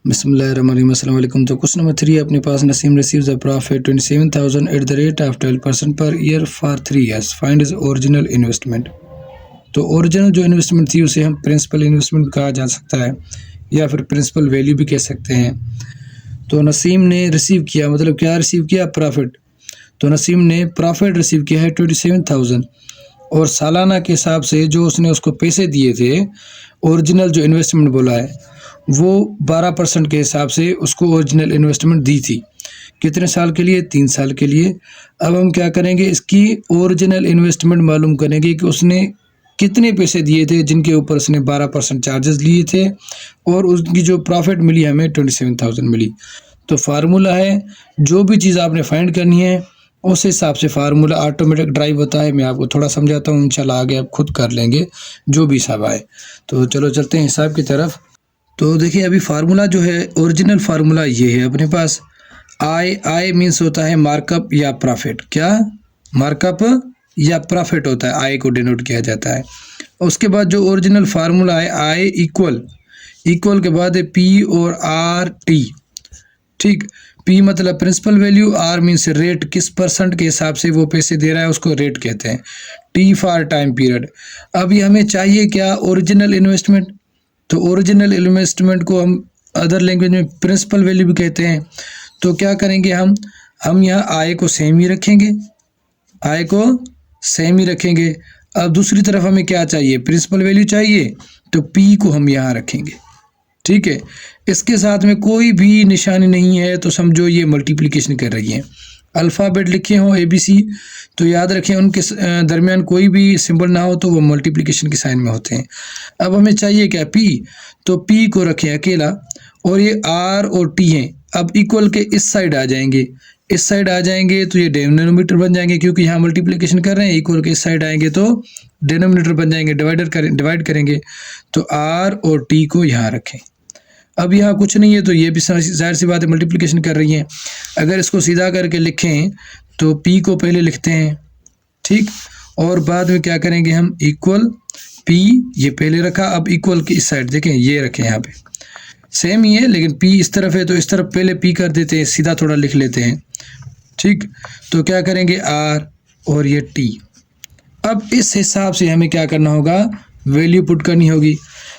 बिस्मिल्लाहिर्रहमानिर्रहीम। अस्सलाम वालेकुम। तो क्वेश्चन नंबर 3 अपने पास Naseem receives a profit 27,000 at the rate of 12% per year for 3 years. Find is original investment. तो ओरिजिनल जो इन्वेस्टमेंट थी उसे हम प्रिंसिपल इन्वेस्टमेंट कहा जा सकता है या फिर प्रिंसिपल वैल्यू भी कह सकते हैं। तो नसीम ने रिसीव किया, मतलब क्या रिसीव किया? प्रॉफिट। तो नसीम ने प्रॉफिट रिसीव किया है 27,000 और सालाना के हिसाब से जो उसने उसको पैसे दिए थे, ओरिजिनल जो इन्वेस्टमेंट बोला है वो 12% के हिसाब से उसको ओरिजिनल इन्वेस्टमेंट दी थी। कितने साल के लिए? 3 साल के लिए। अब हम क्या करेंगे, इसकी ओरिजिनल इन्वेस्टमेंट मालूम करेंगे कि उसने कितने पैसे दिए थे जिनके ऊपर उसने 12% चार्जेस लिए थे और उसकी जो प्रॉफिट मिली हमें 27,000 मिली। तो फार्मूला है, जो भी चीज़ आपने फाइंड करनी है उस हिसाब से फार्मूला ऑटोमेटिक ड्राइव होता है। मैं आपको थोड़ा समझाता हूँ, इंशाल्लाह आगे आप खुद कर लेंगे जो भी हिसाब आए। तो चलो चलते हैं हिसाब की तरफ। तो देखिए अभी फार्मूला जो है, ओरिजिनल फार्मूला ये है अपने पास। आई मीन्स होता है मार्कअप या प्रॉफिट। क्या? मार्कअप या प्रॉफिट होता है, आई को डिनोट किया जाता है। उसके बाद जो ओरिजिनल फार्मूला है, आई इक्वल के बाद है पी और आर टी। ठीक, पी मतलब principal value, R means rate, किस परसेंट के हिसाब से वो पैसे दे रहा है उसको रेट कहते हैं, टी फॉर टाइम पीरियड। अब ये हमें चाहिए क्या? Original investment. तो ओरिजिनल इन्वेस्टमेंट को हम अदर लैंग्वेज में प्रिंसिपल वैल्यू भी कहते हैं। तो क्या करेंगे हम यहाँ आय को सेम ही रखेंगे, आय को सेम ही रखेंगे। अब दूसरी तरफ हमें क्या चाहिए? प्रिंसिपल वैल्यू चाहिए, तो पी को हम यहाँ रखेंगे। ठीक है, इसके साथ में कोई भी निशानी नहीं है तो समझो ये मल्टीप्लिकेशन कर रही है। अल्फ़ाबेट लिखे हों ABC तो याद रखें उनके दरमियान कोई भी सिंबल ना हो तो वो मल्टीप्लिकेशन के साइन में होते हैं। अब हमें चाहिए क्या? P। तो P को रखें अकेला और ये R और T हैं। अब इक्वल के इस साइड आ जाएंगे, इस साइड आ जाएंगे तो ये डिनोमिनेटर बन जाएंगे, क्योंकि यहाँ मल्टीप्लिकेशन कर रहे हैं। इक्वल के इस साइड आएंगे तो डिनोमिनेटर बन जाएंगे, डिवाइड करेंगे। तो R और T को यहाँ रखें। अब यहाँ कुछ नहीं है तो ये भी जाहिर सी बात है मल्टीप्लिकेशन कर रही हैं। अगर इसको सीधा करके लिखें तो P को पहले लिखते हैं, ठीक, और बाद में क्या करेंगे हम? इक्वल P ये पहले रखा, अब इक्वल की इस साइड देखें ये रखें, यहाँ पे सेम ही है लेकिन P इस तरफ है तो इस तरफ पहले P कर देते हैं, सीधा थोड़ा लिख लेते हैं। ठीक, तो क्या करेंगे? R और ये T। अब इस हिसाब से हमें क्या करना होगा? वैल्यू पुट करनी होगी।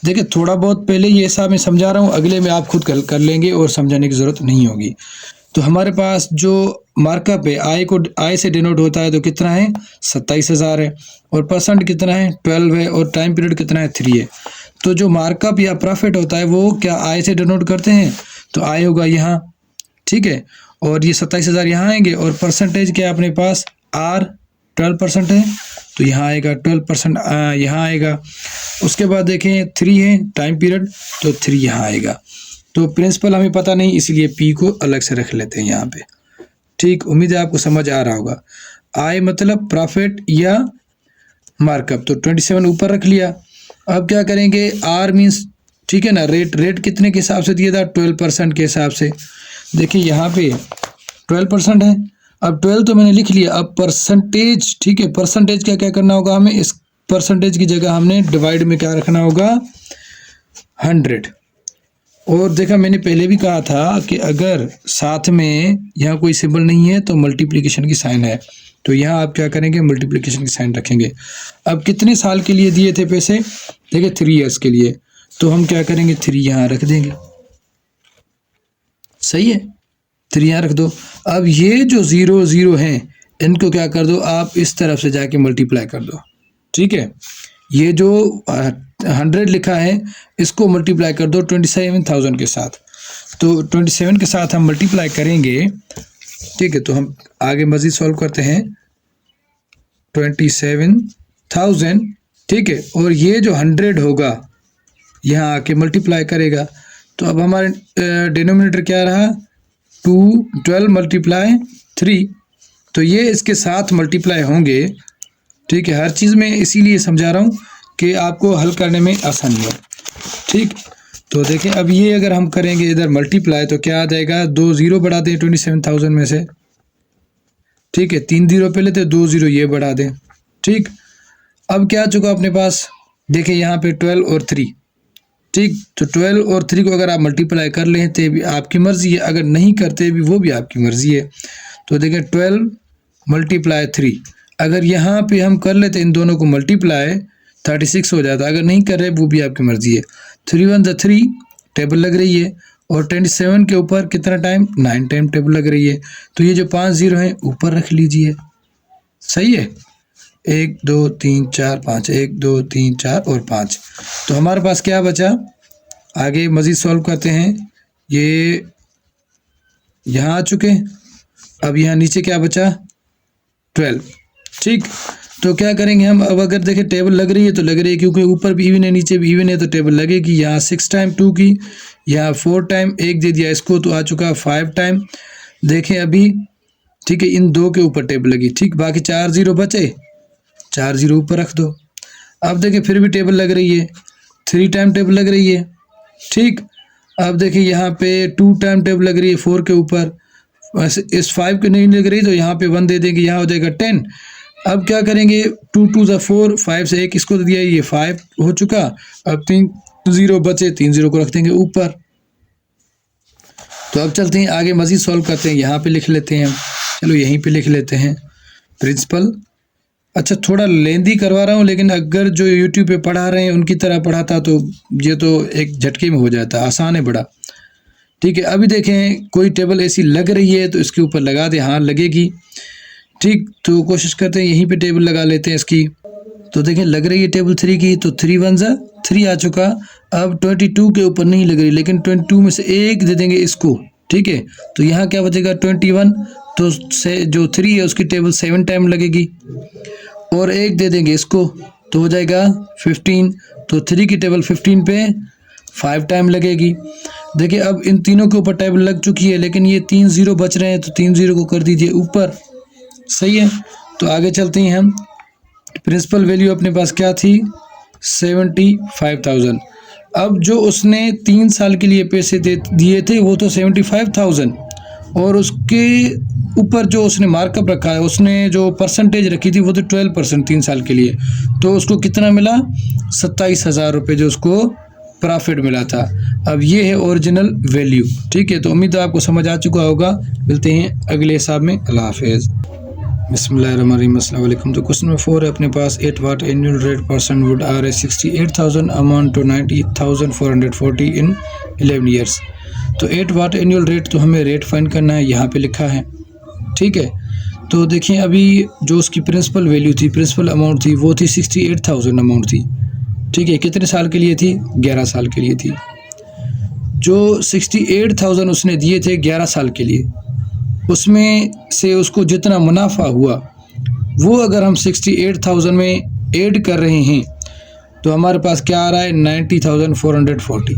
देखिए थोड़ा बहुत पहले ये हिसाब मैं समझा रहा हूँ, अगले में आप खुद कर लेंगे और समझाने की ज़रूरत नहीं होगी। तो हमारे पास जो मार्कअप है, आई से डिनोट होता है तो कितना है? 27,000 है, और परसेंट कितना है? 12 है, और टाइम पीरियड कितना है? 3 है। तो जो मार्कअप या प्रॉफिट होता है वो क्या आई से डिनोट करते हैं? तो आई होगा यहाँ, ठीक है, और ये 27,000 यहाँ आएंगे, और परसेंटेज क्या अपने पास? R 12% है तो यहाँ आएगा 12%, यहाँ आएगा। उसके बाद देखें 3 है टाइम पीरियड तो 3 यहाँ आएगा। तो प्रिंसिपल हमें पता नहीं, इसलिए P को अलग से रख लेते हैं यहाँ पे। ठीक, उम्मीद है आपको समझ आ रहा होगा। I मतलब प्रॉफिट या मार्कअप, तो 27 ऊपर रख लिया। अब क्या करेंगे? R मीन्स, ठीक है ना, रेट कितने के हिसाब से दिया था? 12% के हिसाब से। देखिए यहाँ पे 12% है। अब 12 तो मैंने लिख लिया, अब परसेंटेज, ठीक है, परसेंटेज का क्या करना होगा हमें? इस परसेंटेज की जगह हमने डिवाइड में क्या रखना होगा? 100। और देखा मैंने पहले भी कहा था कि अगर साथ में यहाँ कोई सिंबल नहीं है तो मल्टीप्लिकेशन की साइन है, तो यहाँ आप क्या करेंगे? मल्टीप्लिकेशन की साइन रखेंगे। अब कितने साल के लिए दिए थे पैसे? देखिए 3 ईयर्स के लिए, तो हम क्या करेंगे? 3 यहाँ रख देंगे, सही है, 3 यहाँ रख दो। अब ये जो 0 0 हैं इनको क्या कर दो? आप इस तरफ से जाके मल्टीप्लाई कर दो, ठीक है। ये जो 100 लिखा है इसको मल्टीप्लाई कर दो 27,000 के साथ, तो 27 के साथ हम मल्टीप्लाई करेंगे, ठीक है। तो हम आगे मज़ीद सॉल्व करते हैं। 27,000, ठीक है, और ये जो 100 होगा यहाँ आके मल्टीप्लाई करेगा, तो अब हमारे डिनोमिनेटर क्या रहा? 12 मल्टीप्लाई 3, तो ये इसके साथ मल्टीप्लाई होंगे, ठीक है। हर चीज़ में इसीलिए समझा रहा हूँ कि आपको हल करने में आसानी हो, ठीक। तो देखें अब ये अगर हम करेंगे इधर मल्टीप्लाई तो क्या आ जाएगा? 2 0 बढ़ा दें 27,000 में से, ठीक है, 3 0 पहले थे, 2 0 ये बढ़ा दें, ठीक। अब क्या आ चुका अपने पास? देखें यहाँ पे 12 और 3, ठीक। तो 12 और 3 को अगर आप मल्टीप्लाई कर लें तो भी आपकी मर्ज़ी है, अगर नहीं करते भी वो भी आपकी मर्ज़ी है। तो देखें 12 मल्टीप्लाई 3, अगर यहाँ पे हम कर लेते इन दोनों को मल्टीप्लाई 36 हो जाता, अगर नहीं कर रहे वो भी आपकी मर्ज़ी है। 3 1 = 3 टेबल लग रही है, और 27 के ऊपर कितना टाइम 9 टाइम टेबल लग रही है। तो ये जो 5 0 हैं ऊपर रख लीजिए, सही है। 1 2 3 4 5, 1 2 3 4 और 5। तो हमारे पास क्या बचा, आगे मज़ीद सॉल्व करते हैं। ये यहाँ आ चुके, अब यहाँ नीचे क्या बचा 12, ठीक। तो क्या करेंगे हम, अब अगर देखें टेबल लग रही है तो लग रही है, क्योंकि ऊपर भी इवन है नीचे भी इवन है, तो टेबल लगेगी। यहाँ 6 टाइम 2 की, यहाँ 4 टाइम 1 दे दिया इसको, तो आ चुका 5 टाइम। देखें अभी, ठीक है, इन 2 के ऊपर टेबल लगी, ठीक। बाकी 4 0 बचे, 4 0 ऊपर रख दो। अब देखें फिर भी टेबल लग रही है, 3 टाइम टेबल लग रही है, ठीक। अब देखिए यहाँ पे 2 टाइम टेबल लग रही है 4 के ऊपर, इस 5 के नहीं लग रही तो यहाँ पे 1 दे देंगे, यहाँ हो जाएगा 10। अब क्या करेंगे, 2 2 = 4, 5 से 1 इसको दिया, ये 5 हो चुका। अब 3 0 बचे, 3 0 को रख देंगे ऊपर। तो अब चलते हैं आगे, मज़ीद सॉल्व करते हैं। यहाँ पे लिख लेते हैं, चलो यहीं पे लिख लेते हैं प्रिंसिपल। अच्छा थोड़ा लेंदी करवा रहा हूँ, लेकिन अगर जो यूट्यूब पे पढ़ा रहे हैं उनकी तरह पढ़ाता तो ये तो एक झटके में हो जाता, आसान है बड़ा, ठीक है। अभी देखें कोई टेबल ऐसी लग रही है तो इसके ऊपर लगा दे, हाँ लगेगी, ठीक। तो कोशिश करते हैं यहीं पे टेबल लगा लेते हैं इसकी। तो देखें लग रही है टेबल 3 की, तो 3 1 = 3 आ चुका। अब 22 के ऊपर नहीं लग रही, लेकिन 22 में से 1 दे देंगे इसको, ठीक है। तो यहाँ क्या बचेगा 21, तो से जो 3 है उसकी टेबल 7 टाइम लगेगी, और 1 दे देंगे इसको, तो हो जाएगा 15। तो 3 की टेबल 15 पे 5 टाइम लगेगी। देखिए अब इन तीनों के ऊपर टेबल लग चुकी है, लेकिन ये 3 0 बच रहे हैं, तो 3 0 को कर दीजिए ऊपर, सही है। तो आगे चलते हैं हम। प्रिंसिपल वैल्यू अपने पास क्या थी 75,000। अब जो उसने 3 साल के लिए पैसे दिए थे वो तो 75,000, और उसके ऊपर जो उसने मार्कअप रखा है, उसने जो परसेंटेज रखी थी वो तो 12% 3 साल के लिए, तो उसको कितना मिला 27,000 रुपये जो उसको प्रॉफिट मिला था। अब ये है ओरिजिनल वैल्यू, ठीक है। तो उम्मीद है आपको समझ आ चुका होगा। मिलते हैं अगले हिसाब में, अल्लाह हाफिज़। बिस्मिल्लाहिर्रहमानिर्रहीम, अस्सलाम वालेकुम। तो क्वेश्चन नंबर 4 है अपने पास, 8 what annual rate person would R 68,000 amount to 90,440 in 11 years. तो 8 वाट एनुअल रेट, तो हमें रेट फाइंड करना है, यहाँ पे लिखा है, ठीक है। तो देखिए अभी जो उसकी प्रिंसिपल वैल्यू थी, प्रिंसिपल अमाउंट थी, वो थी 68,000 अमाउंट थी, ठीक है। कितने साल के लिए थी 11 साल के लिए थी। जो 68,000 उसने दिए थे 11 साल के लिए, उसमें से उसको जितना मुनाफा हुआ वो अगर हम 68,000 में ऐड कर रहे हैं तो हमारे पास क्या आ रहा है 90,440।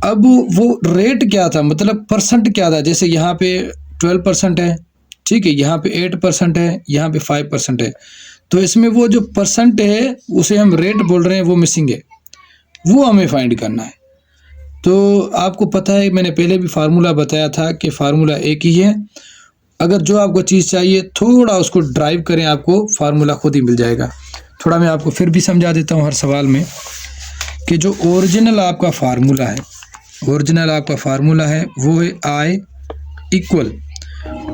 अब वो रेट क्या था, मतलब परसेंट क्या था, जैसे यहाँ पे 12% है, ठीक है, यहाँ पे 8% है, यहाँ पे 5% है। तो इसमें वो जो परसेंट है उसे हम रेट बोल रहे हैं, वो मिसिंग है, वो हमें फाइंड करना है। तो आपको पता है मैंने पहले भी फार्मूला बताया था कि फार्मूला एक ही है। अगर जो आपको चीज़ चाहिए थोड़ा उसको ड्राइव करें, आपको फार्मूला खुद ही मिल जाएगा। थोड़ा मैं आपको फिर भी समझा देता हूँ हर सवाल में कि जो ओरिजिनल आपका फार्मूला है, ओरिजिनल आपका फार्मूला है वो है I इक्वल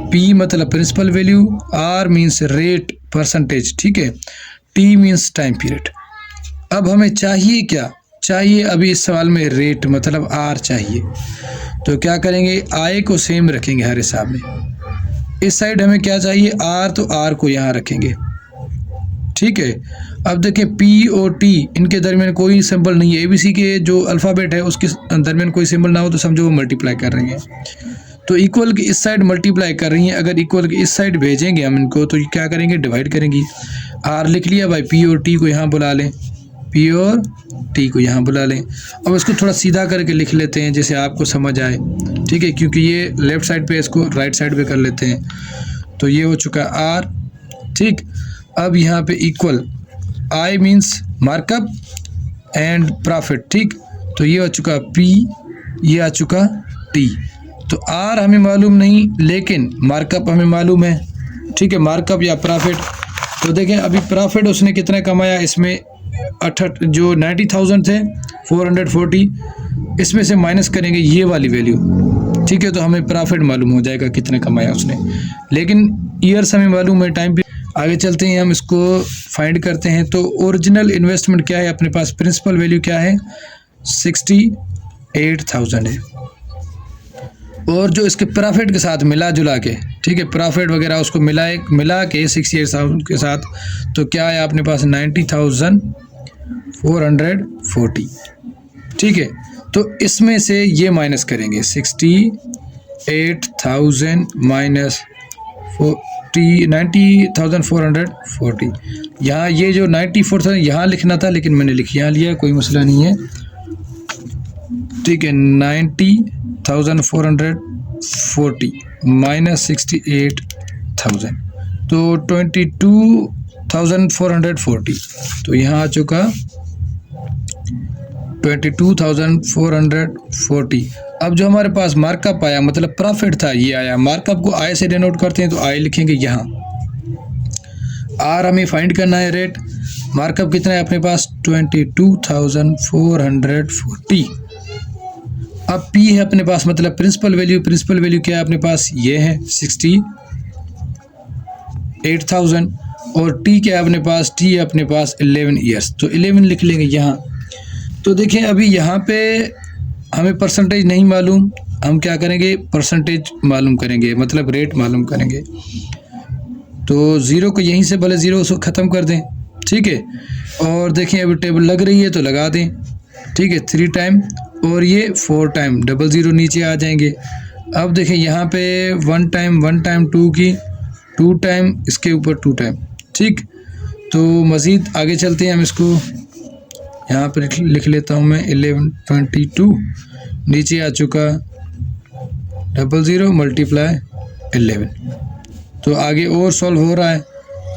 P मतलब principal value, R means rate percentage, ठीक है, T मीन्स टाइम पीरियड। अब हमें चाहिए क्या, चाहिए अभी इस सवाल में रेट मतलब R चाहिए। तो क्या करेंगे, I को सेम रखेंगे हर हिसाब में। इस साइड हमें क्या चाहिए R, तो R को यहाँ रखेंगे, ठीक है। अब देखिए P और T इनके दरमियान कोई सिंबल नहीं है, ABC के जो अल्फ़ाबेट है उसके दरमियान कोई सिंबल ना हो तो समझो वो मल्टीप्लाई कर रही हैं। तो इक्वल की इस साइड मल्टीप्लाई कर रही हैं, अगर इक्वल की इस साइड भेजेंगे हम इनको तो क्या करेंगे डिवाइड करेंगी। R लिख लिया भाई, P और T को यहाँ बुला लें, P और T को यहाँ बुला लें। अब इसको थोड़ा सीधा करके लिख लेते हैं जैसे आपको समझ आए, ठीक है, क्योंकि ये लेफ़्ट साइड पे, इसको राइट साइड पे कर लेते हैं। तो ये हो चुका R, ठीक। अब यहाँ पे equal I means markup and profit, ठीक। तो ये हो चुका P, ये आ चुका T। तो R हमें मालूम नहीं लेकिन मार्कअप हमें मालूम है, ठीक है, मार्कअप या प्रॉफिट। तो देखें अभी प्रॉफिट उसने कितना कमाया, इसमें जो 90,000 थे 440, इसमें से माइनस करेंगे ये वाली वैल्यू, ठीक है, तो हमें प्रॉफिट मालूम हो जाएगा कितने कमाया उसने। लेकिन ईयर्स हमें मालूम है, टाइम पे आगे चलते हैं, हम इसको फाइंड करते हैं। तो ओरिजिनल इन्वेस्टमेंट क्या है अपने पास, प्रिंसिपल वैल्यू क्या है 68,000 है, और जो इसके प्रॉफिट के साथ मिला जुला के, ठीक है, प्रॉफिट वगैरह उसको मिला के 68,000 के साथ, तो क्या है अपने पास 90,440, ठीक है। तो इसमें से ये माइनस करेंगे 68,000 माइनस 90,440। यहाँ ये जो 94,000 यहाँ लिखना था, लेकिन मैंने यहाँ लिया, कोई मसला नहीं है, ठीक है। 90,440 माइनस 68,000, तो 22,440, तो यहाँ आ चुका 22,440। अब जो हमारे पास मार्कअप आया, मतलब प्रॉफिट था, ये आया। मार्कअप को आई से डिनोट करते हैं, तो आई लिखेंगे यहाँ। आर हमें फाइंड करना है रेट, मार्कअप कितना है अपने पास 22,440। अब पी है अपने पास, मतलब प्रिंसिपल वैल्यू, प्रिंसिपल वैल्यू क्या है अपने पास, ये है 68,000, और टी क्या है अपने पास, टी है अपने पास 11 ईयर्स, तो 11 लिख लेंगे यहाँ। तो देखिए अभी यहाँ पे हमें परसेंटेज नहीं मालूम, हम क्या करेंगे, परसेंटेज मालूम करेंगे, मतलब रेट मालूम करेंगे। तो ज़ीरो को यहीं से भले ज़ीरो से ख़त्म कर दें, ठीक है। और देखिए अभी टेबल लग रही है तो लगा दें, ठीक है, 3 टाइम और ये 4 टाइम, डबल ज़ीरो नीचे आ जाएंगे। अब देखिए यहाँ पे 1 टाइम 2 की 2 टाइम, इसके ऊपर 2 टाइम, ठीक। तो मज़ीद आगे चलते हैं, हम इसको यहाँ पर लिख लेता हूँ मैं 1122, नीचे आ चुका 00 मल्टीप्लाई 11। तो आगे और सॉल्व हो रहा है,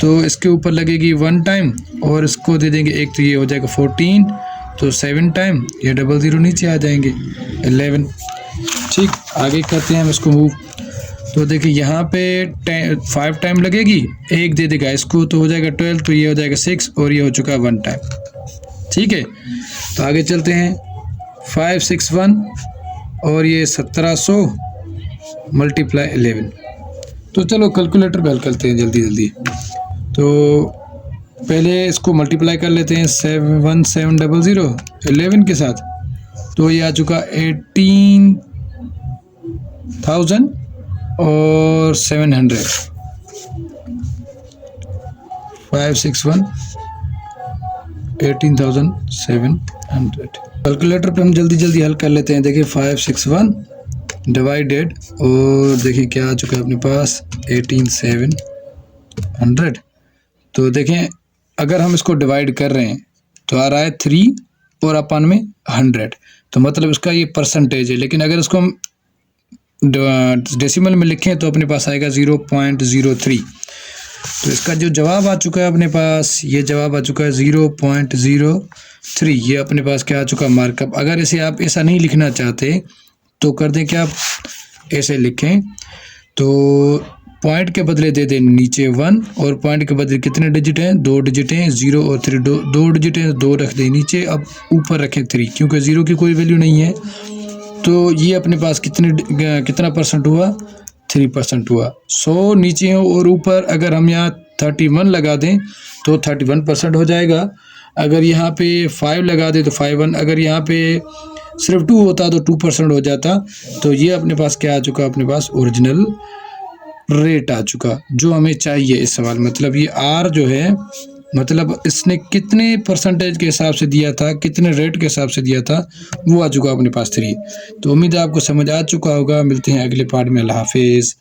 तो इसके ऊपर लगेगी 1 टाइम और इसको दे देंगे एक, तो ये हो जाएगा 14, तो 7 टाइम, ये 00 नीचे आ जाएंगे 11, ठीक। आगे करते हैं हम इसको मूव। तो देखिए यहाँ पे 5 टाइम लगेगी, एक दे देगा इसको, तो हो जाएगा 12, तो ये हो जाएगा 6, और ये हो चुका 1 टाइम, ठीक है। तो आगे चलते हैं 561 और ये 1700 मल्टीप्लाई 11। तो चलो कैलकुलेटर पे हल करते हैं जल्दी जल्दी। तो पहले इसको मल्टीप्लाई कर लेते हैं 1700 11 के साथ, तो ये आ चुका 18,000 और 700। 561 18,700। कैलकुलेटर पे हम जल्दी जल्दी हल कर लेते हैं। देखिए 561 डिवाइडेड, और देखिए क्या आ चुका है अपने पास 18,700। तो देखें अगर हम इसको डिवाइड कर रहे हैं तो आ रहा है 3 और अपन में 100, तो मतलब इसका ये परसेंटेज है। लेकिन अगर इसको हम डेसिमल में लिखें तो अपने पास आएगा 0.03। तो इसका जो जवाब आ चुका है अपने पास, ये जवाब आ चुका है 0.03। ये अपने पास क्या आ चुका मार्कअप। अगर इसे आप ऐसा नहीं लिखना चाहते तो कर दें क्या, आप ऐसे लिखें, तो पॉइंट के बदले दे दें नीचे 1, और पॉइंट के बदले कितने डिजिट हैं, 2 डिजिट हैं, 0 और 3, 2 डिजिट हैं, 2 रख दें नीचे। अब ऊपर रखें 3, क्योंकि 0 की कोई वैल्यू नहीं है। तो ये अपने पास कितना परसेंट हुआ, 3% हुआ। 100 नीचे हो और ऊपर अगर हम यहाँ 31 लगा दें तो 31% हो जाएगा। अगर यहाँ पे 5 लगा दें तो 51, अगर यहाँ पे सिर्फ 2 होता तो 2% हो जाता। तो ये अपने पास क्या आ चुका, अपने पास ओरिजिनल रेट आ चुका जो हमें चाहिए इस सवाल। मतलब ये आर जो है, मतलब इसने कितने परसेंटेज के हिसाब से दिया था, कितने रेट के हिसाब से दिया था, वो आ चुका अपने पास 3। तो उम्मीद है आपको समझ आ चुका होगा। मिलते हैं अगले पार्ट में। अल्लाह हाफिज़।